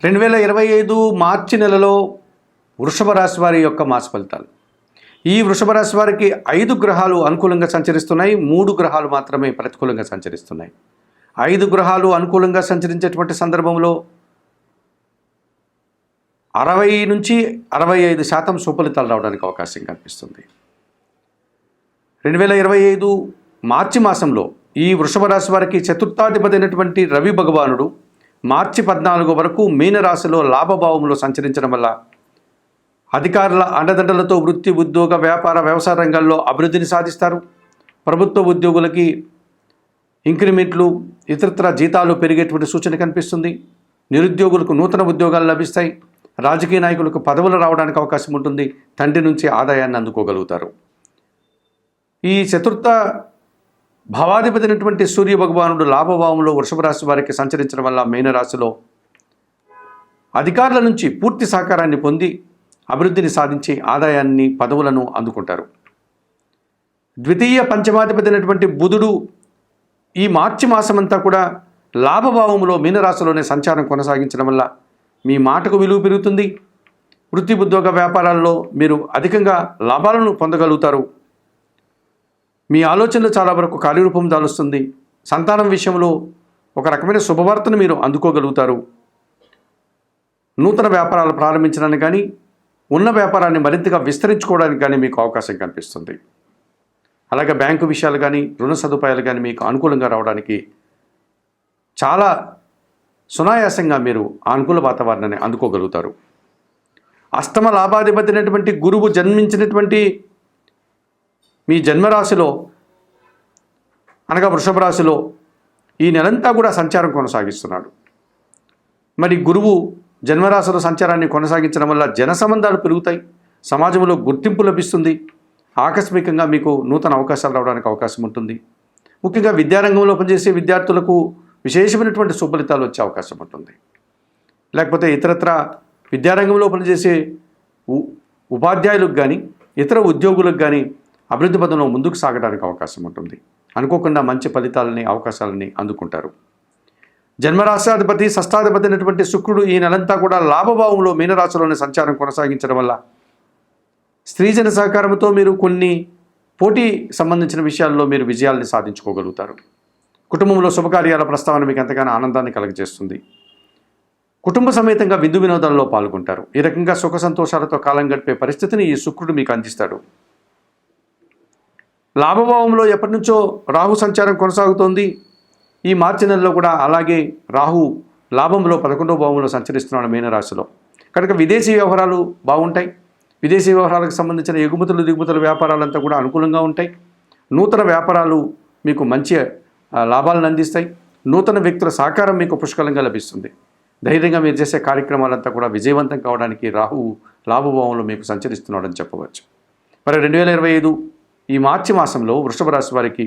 2025 మార్చి నెలలో వృషభ రాశి వారి యొక్క మాస ఫలితాలు. ఈ వృషభ రాశి వారికి 5 గ్రహాలు అనుకూలంగా సంచరిస్తున్నాయి, 3 గ్రహాలు మాత్రమే ప్రతికూలంగా సంచరిస్తున్నాయి. 5 గ్రహాలు అనుకూలంగా సంచరించేటువంటి సందర్భంలో 60 నుంచి 65% సుఫలితాలు రావడానికి అవకాశం కనిపిస్తుంది. 2025 మార్చి మాసంలో ఈ వృషభ రాశి వారికి చతుర్థాధిపతి అయినటువంటి రవి భగవానుడు మార్చి 14 వరకు మీనరాశిలో లాభభావంలో సంచరించడం వల్ల అధికారుల అండదండలతో వృత్తి, ఉద్యోగ, వ్యాపార, వ్యవసాయ రంగాల్లో అభివృద్ధిని సాధిస్తారు. ప్రభుత్వ ఉద్యోగులకి ఇంక్రిమెంట్లు, ఇతరత్ర జీతాలు పెరిగేటువంటి సూచన కనిపిస్తుంది. నిరుద్యోగులకు నూతన ఉద్యోగాలు లభిస్తాయి. రాజకీయ నాయకులకు పదవులు రావడానికి అవకాశం ఉంటుంది. తండ్రి నుంచి ఆదాయాన్ని అందుకోగలుగుతారు. ఈ చతుర్థ భావాధిపతి అయినటువంటి సూర్య భగవానుడు లాభభావంలో వృషభ రాశి వారికి సంచరించడం వల్ల మీనరాశిలో అధికారుల నుంచి పూర్తి సహకారాన్ని పొంది అభివృద్ధిని సాధించి ఆదాయాన్ని, పదవులను అందుకుంటారు. ద్వితీయ పంచమాధిపతి అయినటువంటి బుధుడు ఈ మార్చి మాసమంతా కూడా లాభభావంలో మీనరాశిలోనే సంచారం కొనసాగించడం వల్ల మీ మాటకు విలువ పెరుగుతుంది. వృత్తి, ఉద్యోగ, వ్యాపారాల్లో మీరు అధికంగా లాభాలను పొందగలుగుతారు. మీ ఆలోచనలు చాలా వరకు కార్యరూపం దాలుస్తుంది. సంతానం విషయంలో ఒక రకమైన శుభవార్తను మీరు అందుకోగలుగుతారు. నూతన వ్యాపారాలు ప్రారంభించడానికి కానీ, ఉన్న వ్యాపారాన్ని మరింతగా విస్తరించుకోవడానికి కానీ మీకు అవకాశం కనిపిస్తుంది. అలాగే బ్యాంకు విషయాలు కానీ, రుణ సదుపాయాలు కానీ మీకు అనుకూలంగా రావడానికి చాలా సునాయాసంగా మీరు అనుకూల వాతావరణాన్ని అందుకోగలుగుతారు. అష్టమ లాభాధిపతి అయినటువంటి గురువు జన్మించినటువంటి మీ జన్మరాశిలో అనగా వృషభ రాశిలో ఈ నెలంతా కూడా సంచారం కొనసాగిస్తున్నాడు. మరి గురువు జన్మరాశిలో సంచారాన్ని కొనసాగించడం వల్ల జన సంబంధాలు పెరుగుతాయి, సమాజంలో గుర్తింపు లభిస్తుంది. ఆకస్మికంగా మీకు నూతన అవకాశాలు రావడానికి అవకాశం ఉంటుంది. ముఖ్యంగా విద్యారంగంలో పనిచేసే విద్యార్థులకు విశేషమైనటువంటి సుఫలితాలు వచ్చే అవకాశం ఉంటుంది. లేకపోతే ఇతరత్ర విద్యారంగంలో పనిచేసే ఉపాధ్యాయులకు కానీ, ఇతర ఉద్యోగులకు కానీ అభివృద్ధి పదంలో ముందుకు సాగడానికి అవకాశం ఉంటుంది. అనుకోకుండా మంచి ఫలితాలని, అవకాశాలని అందుకుంటారు. జన్మరాశాధిపతి, షష్టాధిపతి అయినటువంటి శుక్రుడు ఈ నెలంతా కూడా లాభభావంలో మీనరాశిలోనే సంచారం కొనసాగించడం వల్ల స్త్రీజన సహకారంతో మీరు కొన్ని పోటీ సంబంధించిన విషయాల్లో మీరు విజయాల్ని సాధించుకోగలుగుతారు. కుటుంబంలో శుభకార్యాల ప్రస్తావన మీకు ఎంతగానో ఆనందాన్ని కలుగజేస్తుంది. కుటుంబ సమేతంగా విందు వినోదాల్లో పాల్గొంటారు. ఈ రకంగా సుఖ సంతోషాలతో కాలం గడిపే పరిస్థితిని ఈ శుక్రుడు మీకు అందిస్తాడు. లాభభావంలో ఎప్పటి నుంచో రాహు సంచారం కొనసాగుతోంది. ఈ మార్చి నెలలో కూడా అలాగే రాహు లాభంలో 11వ భావంలో సంచరిస్తున్నాడు మీనరాశిలో. కనుక విదేశీ వ్యవహారాలు బాగుంటాయి. విదేశీ వ్యవహారాలకు సంబంధించిన ఎగుమతులు, దిగుమతుల వ్యాపారాలంతా కూడా అనుకూలంగా ఉంటాయి. నూతన వ్యాపారాలు మీకు మంచి లాభాలను అందిస్తాయి. నూతన వ్యక్తుల సహకారం మీకు పుష్కలంగా లభిస్తుంది. ధైర్యంగా మీరు చేసే కార్యక్రమాలంతా కూడా విజయవంతం కావడానికి రాహువు లాభభావంలో మీకు సంచరిస్తున్నాడని చెప్పవచ్చు. మరి 2025 ఈ మార్చి మాసంలో వృషభ రాశి వారికి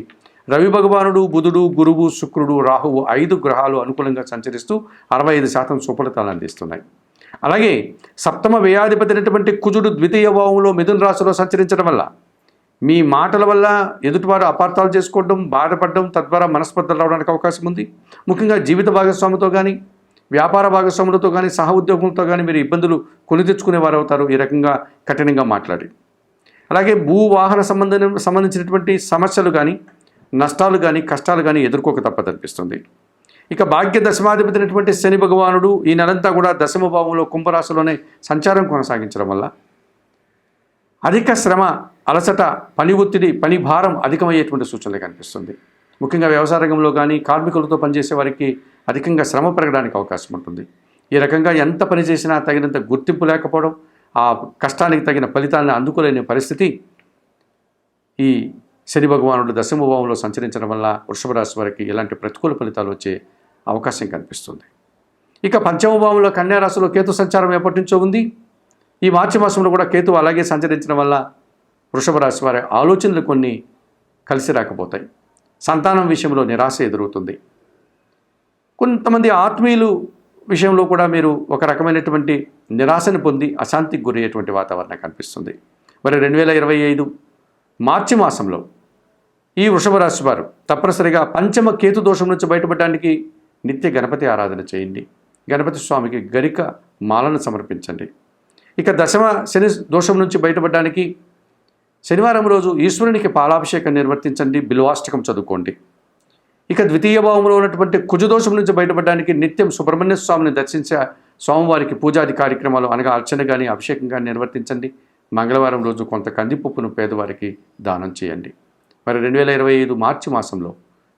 రవి భగవానుడు, బుధుడు, గురువు, శుక్రుడు, రాహువు 5 గ్రహాలు అనుకూలంగా సంచరిస్తూ 65% సుఫలితాలను అందిస్తున్నాయి. అలాగే సప్తమ వ్యయాధిపతి అయినటువంటి కుజుడు ద్వితీయ భావంలో మిథున రాశిలో సంచరించడం వల్ల మీ మాటల వల్ల ఎదుటివారు అపార్థాలు చేసుకోవడం, బాధపడడం, తద్వారా మనస్పర్ధలు రావడానికి అవకాశం ఉంది. ముఖ్యంగా జీవిత భాగస్వామితో కానీ, వ్యాపార భాగస్వాములతో కానీ, సహ ఉద్యోగులతో కానీ మీరు ఇబ్బందులు కొని తెచ్చుకునేవారు అవుతారు ఈ రకంగా కఠినంగా మాట్లాడి. అలాగే భూవాహన సంబంధించినటువంటి సమస్యలు కానీ, నష్టాలు కానీ, కష్టాలు కానీ ఎదుర్కోక తప్పదనిపిస్తుంది. ఇక భాగ్య దశమాధిపతి అయినటువంటి శని భగవానుడు ఈ నెలంతా కూడా దశమ భావంలో కుంభరాశిలోనే సంచారం కొనసాగించడం వల్ల అధిక శ్రమ, అలసట, పని ఒత్తిడి, పని భారం అధికమయ్యేటువంటి సూచనలు కనిపిస్తుంది. ముఖ్యంగా వ్యవసాయ రంగంలో కానీ, కార్మికులతో పనిచేసే వారికి అధికంగా శ్రమ పెరగడానికి అవకాశం ఉంటుంది. ఈ రకంగా ఎంత పని చేసినా తగినంత గుర్తింపు లేకపోవడం, ఆ కష్టానికి తగిన ఫలితాలను అందుకోలేని పరిస్థితి ఈ శని భగవానుడు దశమ భావంలో సంచరించడం వల్ల వృషభ రాశి వారికి ఇలాంటి ప్రతికూల ఫలితాలు వచ్చే అవకాశం కనిపిస్తుంది. ఇక పంచమ భావంలో కన్యా రాశిలో కేతు సంచారం ఎప్పటి నుంచో ఉంది. ఈ మార్చి మాసంలో కూడా కేతు అలాగే సంచరించడం వల్ల వృషభ రాశి వారి ఆలోచనలు కొన్ని కలిసి రాకపోతాయి. సంతానం విషయంలో నిరాశ ఎదురవుతుంది. కొంతమంది ఆత్మీయులు విషయంలో కూడా మీరు ఒక రకమైనటువంటి నిరాశను పొంది అశాంతికి గురయ్యేటువంటి వాతావరణం కనిపిస్తుంది. మరి 2025 మార్చి మాసంలో ఈ వృషభ రాశి వారు తప్పనిసరిగా పంచమ కేతు దోషం నుంచి బయటపడడానికి నిత్య గణపతి ఆరాధన చేయండి. గణపతి స్వామికి గరిక మాలను సమర్పించండి. ఇక దశమ శని దోషం నుంచి బయటపడడానికి శనివారం రోజు ఈశ్వరునికి పాలాభిషేకం నిర్వర్తించండి, బిల్వాష్టకం చదువుకోండి. ఇక ద్వితీయ భావంలో ఉన్నటువంటి కుజదోషం నుంచి బయటపడడానికి నిత్యం సుబ్రహ్మణ్య స్వామిని దర్శించే స్వామివారికి పూజాది కార్యక్రమాలు అనగా అర్చన కానీ అభిషేకం కానీ నిర్వర్తించండి. మంగళవారం రోజు కొంత కందిపప్పును పేదవారికి దానం చేయండి. మరి 2025 మార్చి మాసంలో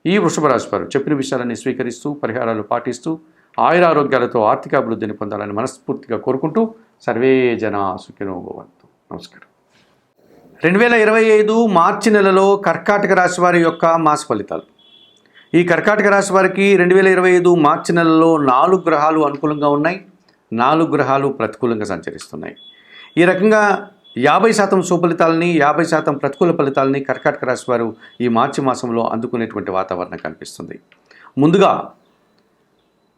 ఈ వృషభ రాశి వారు చెప్పిన విషయాలన్నీ స్వీకరిస్తూ పరిహారాలు పాటిస్తూ ఆయురారోగ్యాలతో ఆర్థిక అభివృద్ధిని పొందాలని మనస్ఫూర్తిగా కోరుకుంటూ సర్వే జనా సుఖినో భవంతు. నమస్కారం. 2025 మార్చి నెలలో కర్కాటక రాశి వారి యొక్క మాస ఫలితాలు. ఈ కర్కాటక రాశి వారికి 2025 మార్చి నెలలో 4 గ్రహాలు అనుకూలంగా ఉన్నాయి, 4 గ్రహాలు ప్రతికూలంగా సంచరిస్తున్నాయి. ఈ రకంగా 50% సుఫలితాలని 50% ప్రతికూల ఫలితాలని కర్కాటక రాశి వారు ఈ మార్చి మాసంలో అందుకునేటువంటి వాతావరణం కనిపిస్తుంది. ముందుగా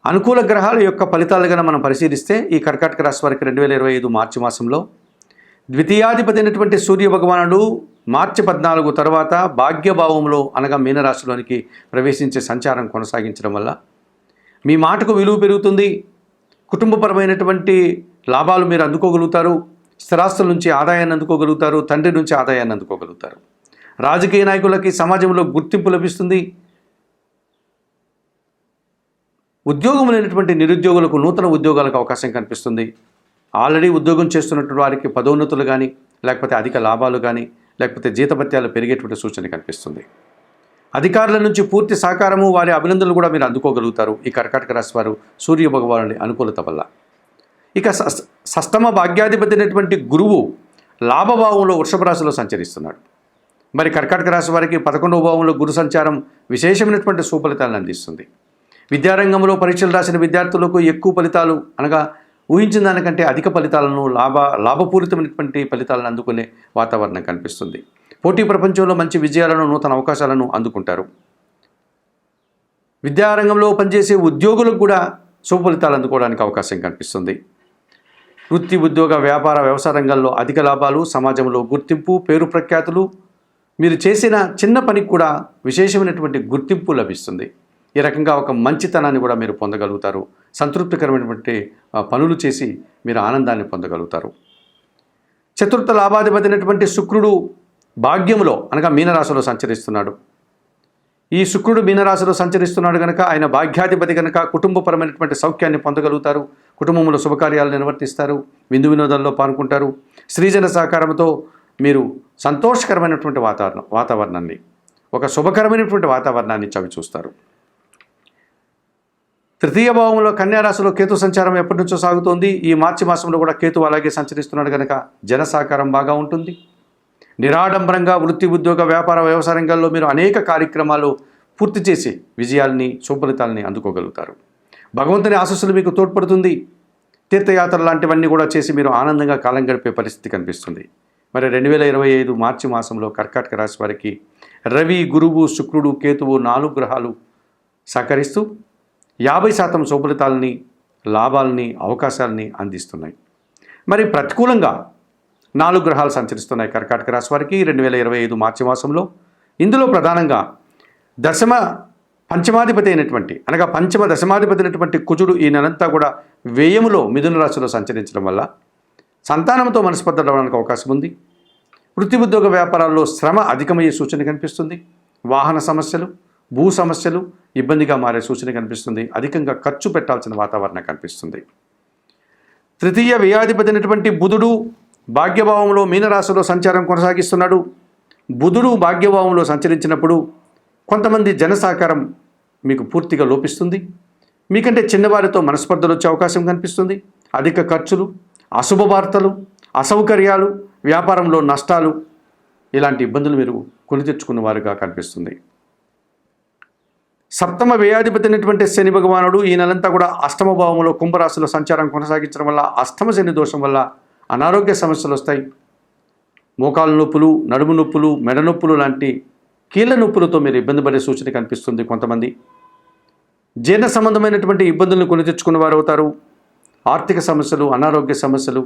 అనుకూల గ్రహాల యొక్క ఫలితాలుగా మనం పరిశీలిస్తే ఈ కర్కాటక రాశి వారికి 2025 మార్చి మాసంలో ద్వితీయాధిపతి అయినటువంటి సూర్య భగవానుడు మార్చి 14 తర్వాత భాగ్యభావంలో అనగా మీనరాశిలోనికి ప్రవేశించే సంచారం కొనసాగించడం వల్ల మీ మాటకు విలువ పెరుగుతుంది, కుటుంబపరమైనటువంటి లాభాలు మీరు అందుకోగలుగుతారు, స్థిరాస్తుల నుంచి ఆదాయాన్ని అందుకోగలుగుతారు, తండ్రి నుంచి ఆదాయాన్ని అందుకోగలుగుతారు. రాజకీయ నాయకులకి సమాజంలో గుర్తింపు లభిస్తుంది. ఉద్యోగం లేనటువంటి నిరుద్యోగులకు నూతన ఉద్యోగాలకు అవకాశం కనిపిస్తుంది. ఆల్రెడీ ఉద్యోగం చేస్తున్నటువంటి వారికి పదోన్నతులు కానీ లేకపోతే అధిక లాభాలు కానీ లేకపోతే జీతభత్యాలు పెరిగేటువంటి సూచన కనిపిస్తుంది. అధికారుల నుంచి పూర్తి సహకారము వారి అభినందనలు కూడా మీరు అందుకోగలుగుతారు ఈ కర్కాటక రాశి వారు సూర్య భగవానుడి అనుకూలత వల్ల. ఇక షష్టమ భాగ్యాధిపతి అయినటువంటి గురువు లాభభావంలో వృషభ రాశిలో సంచరిస్తున్నాడు. మరి కర్కాటక రాశి వారికి 11వ భావంలో గురు సంచారం విశేషమైనటువంటి సుఫలితాలను అందిస్తుంది. విద్యారంగంలో పరీక్షలు రాసిన విద్యార్థులకు ఎక్కువ ఫలితాలు అనగా ఊహించిన దానికంటే అధిక ఫలితాలను లాభపూరితమైనటువంటి ఫలితాలను అందుకునే వాతావరణం కనిపిస్తుంది. పోటీ ప్రపంచంలో మంచి విజయాలను నూతన అవకాశాలను అందుకుంటారు. విద్యారంగంలో పనిచేసే ఉద్యోగులకు కూడా శుభ ఫలితాలు అందుకోవడానికి అవకాశం కనిపిస్తుంది. వృత్తి ఉద్యోగ వ్యాపార వ్యవసాయ రంగాల్లో అధిక లాభాలు, సమాజంలో గుర్తింపు, పేరు ప్రఖ్యాతులు, మీరు చేసిన చిన్న పనికి కూడా విశేషమైనటువంటి గుర్తింపు లభిస్తుంది. ఈ రకంగా ఒక మంచితనాన్ని కూడా మీరు పొందగలుగుతారు. సంతృప్తికరమైనటువంటి పనులు చేసి మీరు ఆనందాన్ని పొందగలుగుతారు. చతుర్థ లాభాధిపతి అయినటువంటి శుక్రుడు భాగ్యములో అనగా మీనరాశిలో సంచరిస్తున్నాడు. ఈ శుక్రుడు మీనరాశిలో సంచరిస్తున్నాడు కనుక ఆయన భాగ్యాధిపతి కనుక కుటుంబపరమైనటువంటి సౌఖ్యాన్ని పొందగలుగుతారు. కుటుంబంలో శుభకార్యాలు నిర్వర్తిస్తారు, విందు వినోదాల్లో పాల్గొంటారు. స్త్రీజన సహకారంతో మీరు సంతోషకరమైనటువంటి వాతావరణాన్ని ఒక శుభకరమైనటువంటి వాతావరణాన్ని చవి చూస్తారు. తృతీయ భావంలో కన్యారాశిలో కేతు సంచారం ఎప్పటి నుంచో సాగుతోంది. ఈ మార్చి మాసంలో కూడా కేతు అలాగే సంచరిస్తున్నాడు కనుక జన సహకారం బాగా ఉంటుంది. నిరాడంబరంగా వృత్తి ఉద్యోగ వ్యాపార వ్యవసాయ రంగాల్లో మీరు అనేక కార్యక్రమాలు పూర్తి చేసి విజయాల్ని సుఫలితాలని అందుకోగలుగుతారు. భగవంతుని ఆశీస్సులు మీకు తోడ్పడుతుంది. తీర్థయాత్రలు లాంటివన్నీ కూడా చేసి మీరు ఆనందంగా కాలం గడిపే పరిస్థితి కనిపిస్తుంది. మరి 2025 మార్చి మాసంలో కర్కాటక రాశి వారికి రవి, గురువు, శుక్రుడు, కేతువు 4 గ్రహాలు సహకరిస్తూ 50% సుఫలితాలని లాభాలని అవకాశాలని అందిస్తున్నాయి. మరి ప్రతికూలంగా 4 గ్రహాలు సంచరిస్తున్నాయి కర్కాటక రాశి వారికి 2025 మార్చి మాసంలో. ఇందులో ప్రధానంగా పంచమ దశమాధిపతి అయినటువంటి కుజుడు ఈ నెలంతా కూడా వ్యయములో మిథున రాశిలో సంచరించడం వల్ల సంతానంతో మనస్పర్ధడానికి అవకాశం ఉంది. వృత్తి ఉద్యోగ వ్యాపారాల్లో శ్రమ అధికమయ్యే సూచన కనిపిస్తుంది. వాహన సమస్యలు, భూ సమస్యలు ఇబ్బందిగా మారే సూచన కనిపిస్తుంది. అధికంగా ఖర్చు పెట్టాల్సిన వాతావరణం కనిపిస్తుంది. తృతీయ వ్యయాధిపతి అయినటువంటి బుధుడు భాగ్యభావంలో మీనరాశిలో సంచారం కొనసాగిస్తున్నాడు. బుధుడు భాగ్యభావంలో సంచరించినప్పుడు కొంతమంది జన సహకారం మీకు పూర్తిగా లోపిస్తుంది. మీకంటే చిన్నవారితో మనస్పర్ధలు వచ్చే అవకాశం కనిపిస్తుంది. అధిక ఖర్చులు, అశుభ వార్తలు, అసౌకర్యాలు, వ్యాపారంలో నష్టాలు ఇలాంటి ఇబ్బందులు మీరు కొని తెచ్చుకున్న వారుగా కనిపిస్తుంది. సప్తమ వ్యయాధిపతి అయినటువంటి శని భగవానుడు ఈ నెలంతా కూడా అష్టమ భావంలో కుంభరాశిలో సంచారం కొనసాగించడం వల్ల అష్టమ శని దోషం వల్ల అనారోగ్య సమస్యలు వస్తాయి. మోకాలు నొప్పులు, నడుము నొప్పులు, మెడ నొప్పులు లాంటి కీళ్ళ నొప్పులతో మీరు ఇబ్బంది పడే సూచన కనిపిస్తుంది. కొంతమంది జీర్ణ సంబంధమైనటువంటి ఇబ్బందులను కొని తెచ్చుకున్న వారు అవుతారు. ఆర్థిక సమస్యలు, అనారోగ్య సమస్యలు,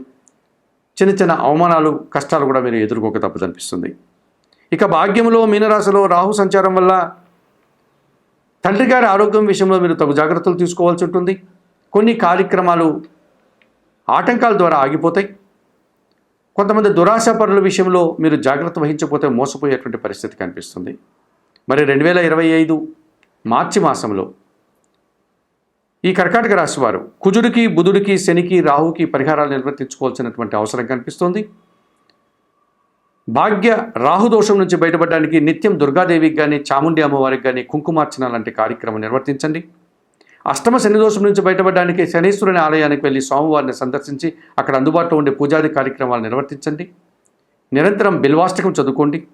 చిన్న చిన్న అవమానాలు, కష్టాలు కూడా మీరు ఎదుర్కోక తప్పదనిపిస్తుంది. ఇక భాగ్యంలో మీనరాశిలో రాహు సంచారం వల్ల తండ్రి గారి ఆరోగ్యం విషయంలో మీరు తగు జాగ్రత్తలు తీసుకోవాల్సి ఉంటుంది. కొన్ని కార్యక్రమాలు ఆటంకాల ద్వారా ఆగిపోతాయి. కొంతమంది దురాశాపరుల విషయంలో మీరు జాగ్రత్త వహించకపోతే మోసపోయేటువంటి పరిస్థితి కనిపిస్తుంది. మరి 2025 మార్చి మాసంలో ఈ కర్కాటక రాశి వారు కుజుడికి, బుధుడికి, శనికి, రాహుకి పరిహారాలు నిర్వర్తించుకోవాల్సినటువంటి అవసరం కనిపిస్తుంది. భాగ్య రాహుదోషం నుంచి బయటపడడానికి నిత్యం దుర్గాదేవికి కానీ, చాముండి అమ్మవారికి కానీ కుంకుమార్చన లాంటి కార్యక్రమం నిర్వర్తించండి. అష్టమ శని దోషం నుంచి బయటపడడానికి శనీశ్వరుని ఆలయానికి వెళ్ళి స్వామివారిని సందర్శించి అక్కడ అందుబాటులో ఉండే పూజాది కార్యక్రమాలు నిర్వర్తించండి. నిరంతరం బిల్వాష్టకం చదువుకోండి.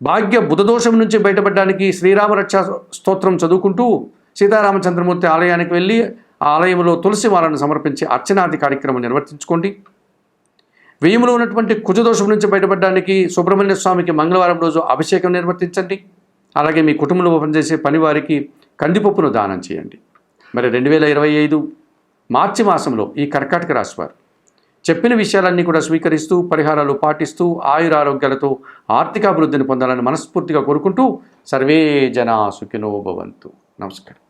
భాగ్య బుధదోషం నుంచి బయటపడడానికి శ్రీరామ రక్షా స్తోత్రం చదువుకుంటూ సీతారామచంద్రమూర్తి ఆలయానికి వెళ్ళి ఆ ఆలయంలో తులసి మాలను సమర్పించి అర్చనాది కార్యక్రమం నిర్వర్తించుకోండి. వ్యయంలో ఉన్నటువంటి కుజదోషం నుంచి బయటపడడానికి సుబ్రహ్మణ్య స్వామికి మంగళవారం రోజు అభిషేకం నిర్వర్తించండి. అలాగే మీ కుటుంబంలో పనిచేసే పనివారికి కందిపప్పును దానం చేయండి. మరి 2025 మార్చి మాసంలో ఈ కర్కాటక రాశి వారు చెప్పిన విషయాలన్నీ కూడా స్వీకరిస్తూ పరిహారాలు పాటిస్తూ ఆయురారోగ్యాలతో ఆర్థికాభివృద్ధిని పొందాలని మనస్ఫూర్తిగా కోరుకుంటూ సర్వే జనా సుఖినో భవంతు. నమస్కారం.